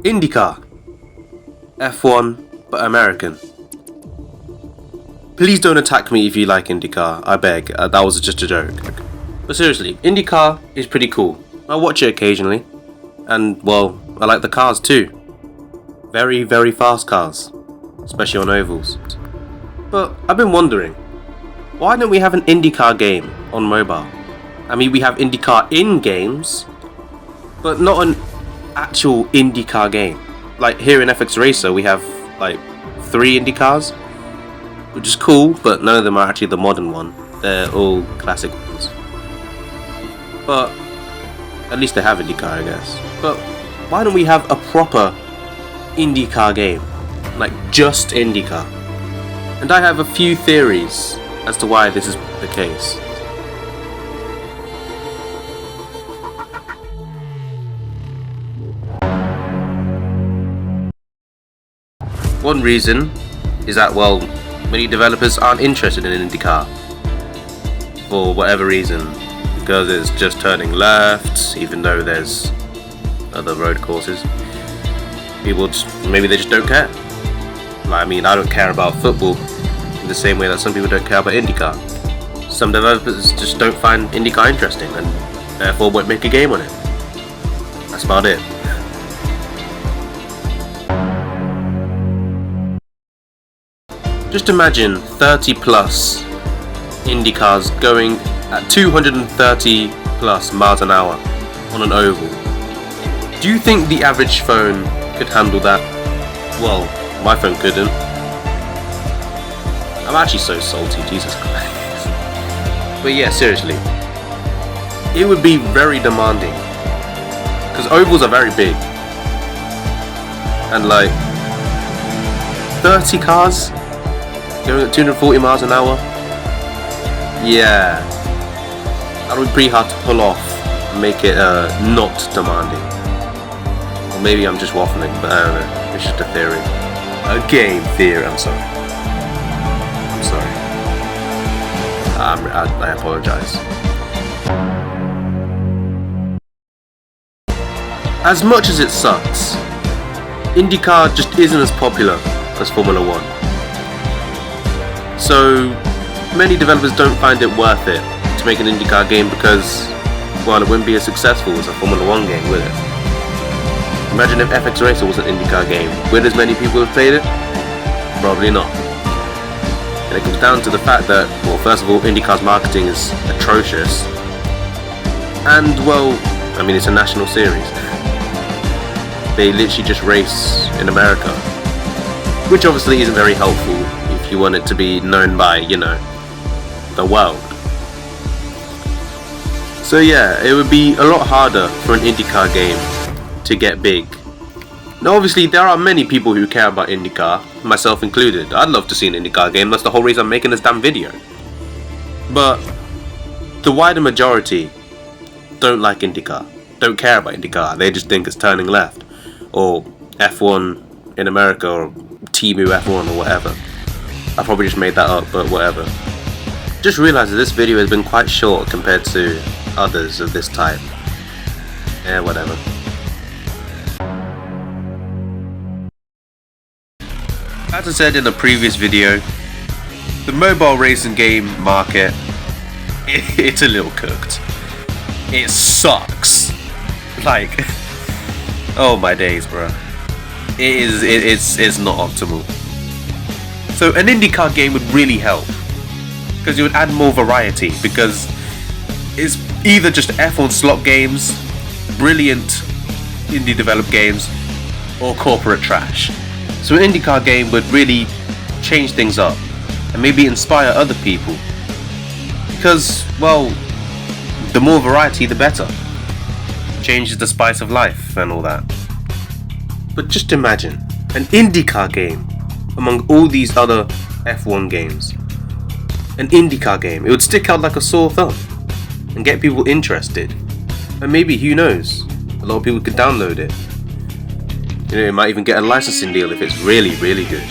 Indycar. F1, but American. Please don't attack me if you like Indycar, I beg. That was just a joke. But seriously, Indycar is pretty cool. I watch it occasionally. And, well, I like the cars too. Very, very fast cars. Especially on ovals. But I've been wondering, why don't we have an IndyCar game on mobile? I mean, we have IndyCar in games, but not an actual IndyCar game. Like here in FX Racer, we have like 3 IndyCars, which is cool, but none of them are actually the modern one. They're all classic ones. But at least they have IndyCar, I guess. But why don't we have a proper IndyCar game? Like just IndyCar. And I have a few theories as to why this is the case. One reason is that, well, many developers aren't interested in IndyCar. For whatever reason. Because it's just turning left, even though there's other road courses. People just, maybe they just don't care. I mean, I don't care about football in the same way that some people don't care about IndyCar. Some developers just don't find IndyCar interesting and therefore won't make a game on it. That's about it. Just imagine 30 plus IndyCars going at 230 plus miles an hour on an oval. Do you think the average phone could handle that? Well, my phone couldn't. I'm actually so salty, Jesus Christ. But yeah, seriously. It would be very demanding. Because ovals are very big. And like 30 cars going at 240 miles an hour? Yeah. That would be pretty hard to pull off and make it not demanding. Or maybe I'm just waffling, but I don't know. It's just a theory. A game theory, I'm sorry. I apologize. As much as it sucks, IndyCar just isn't as popular as Formula 1. So, many developers don't find it worth it to make an IndyCar game because, well, it wouldn't be as successful as a Formula 1 game, would it? Imagine if FX Racer was an IndyCar game. Would as many people have played it? Probably not. And it comes down to the fact that, well, first of all, IndyCar's marketing is atrocious. And, well, I mean, it's a national series. They literally just race in America. Which obviously isn't very helpful if you want it to be known by, you know, the world. So yeah, it would be a lot harder for an IndyCar game to get big. Now obviously there are many people who care about IndyCar, myself included. I'd love to see an IndyCar game, that's the whole reason I'm making this damn video. But the wider majority don't like IndyCar, don't care about IndyCar, they just think it's turning left. Or F1 in America, or Timu F1 or whatever. I probably just made that up, but whatever. Just realised that this video has been quite short compared to others of this type. Yeah, whatever. As I said in a previous video, the mobile racing game market, it's a little cooked. It sucks. Like, oh my days, bro. It's not optimal. So an IndyCar game would really help. Because it would add more variety, because it's either just F1 slot games, brilliant indie developed games, or corporate trash. So an IndyCar game would really change things up and maybe inspire other people. Because, well, the more variety the better. Changes the spice of life and all that. But just imagine an IndyCar game among all these other F1 games. An IndyCar game. It would stick out like a sore thumb and get people interested. And maybe, who knows, a lot of people could download it. You know, it might even get a licensing deal if it's really, really good.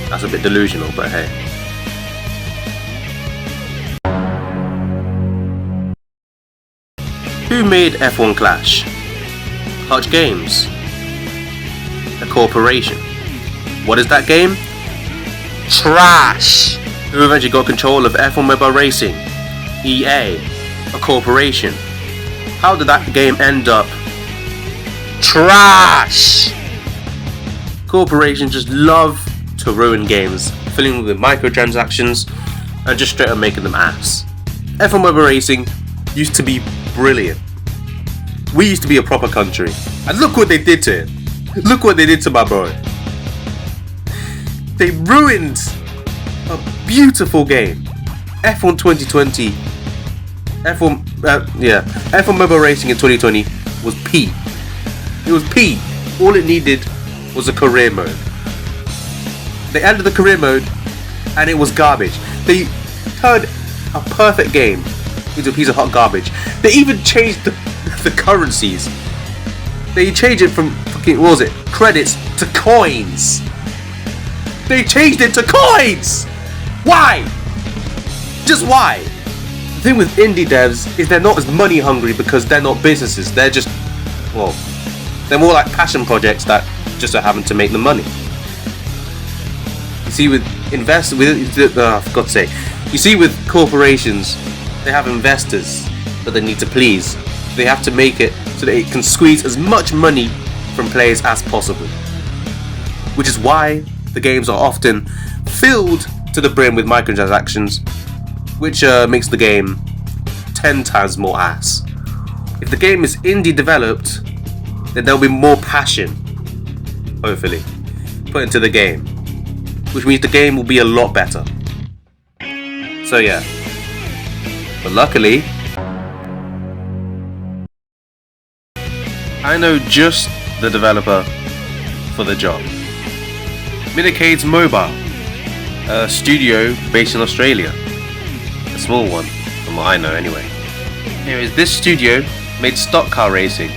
That's a bit delusional, but hey. Who made F1 Clash? Hutch Games. corporation. What is that game? Trash! Who eventually got control of F1 Mobile Racing? EA, a corporation. How did that game end up? Trash! Corporations just love to ruin games, filling them with microtransactions and just straight up making them ass. F1 Mobile Racing used to be brilliant. We used to be a proper country. And look what they did to it. Look what they did to my bro. They ruined a beautiful game. F1 2020. F1 Mobile Racing in 2020 was peak. It was peak. All it needed was a career mode. They added the career mode and it was garbage. They turned a perfect game into a piece of hot garbage. They even changed the currencies. They changed it from fucking, what was it, credits to coins. They changed it to coins! Why? Just why? The thing with indie devs is they're not as money hungry because they're not businesses. They're just, well, they're more like passion projects that just so happen to make them money. You see, with for God's sake, you see, with corporations, they have investors that they need to please. They have to make it so that it can squeeze as much money from players as possible. Which is why the games are often filled to the brim with microtransactions, which makes the game 10 times more ass. If the game is indie developed, then there'll be more passion, hopefully, put into the game, which means the game will be a lot better. So yeah, but luckily, I know just the developer for the job. Minicades Mobile, a studio based in Australia, a small one, from what I know anyway. Anyways, this studio made Stock Car Racing,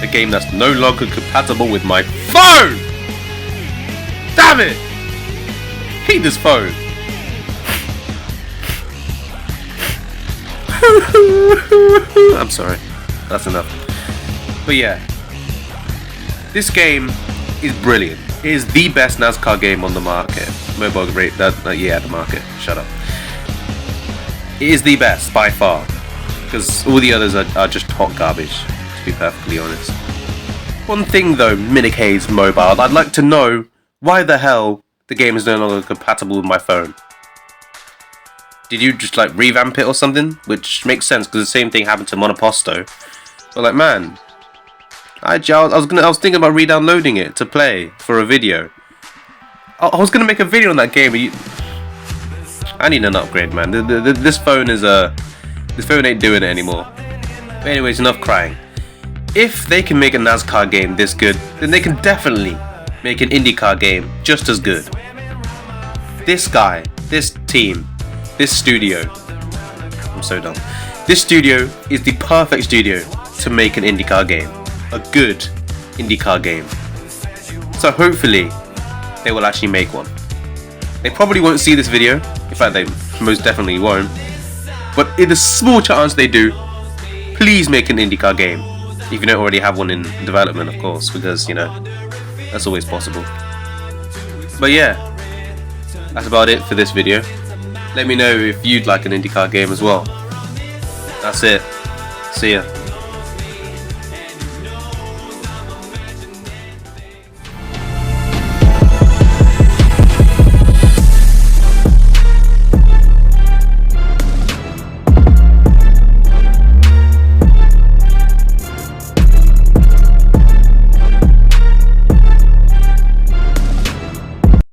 a game that's no longer compatible with my phone! Damn it! Hate this phone! I'm sorry, that's enough. But yeah, this game is brilliant. It is the best NASCAR game on the market. Mobile rate, the market. Shut up. It is the best by far, because all the others are just hot garbage, to be perfectly honest. One thing though, Minicades Mobile, I'd like to know why the hell the game is no longer compatible with my phone. Did you just like revamp it or something? Which makes sense because the same thing happened to Monoposto. But like, man, I was thinking about re-downloading it to play for a video. I was gonna make a video on that game, but I need an upgrade, man. This phone ain't doing it anymore. But anyways, enough crying. If they can make a NASCAR game this good, then they can definitely make an IndyCar game just as good. This guy, this team, this studio, I'm so dumb. This studio is the perfect studio to make an IndyCar game. A good IndyCar game. So hopefully they will actually make one. They probably won't see this video. In fact, they most definitely won't. But in a small chance they do, please make an IndyCar game. If you don't already have one in development, of course, because, you know, that's always possible. But yeah, that's about it for this video. Let me know if you'd like an IndyCar game as well. That's it. See ya.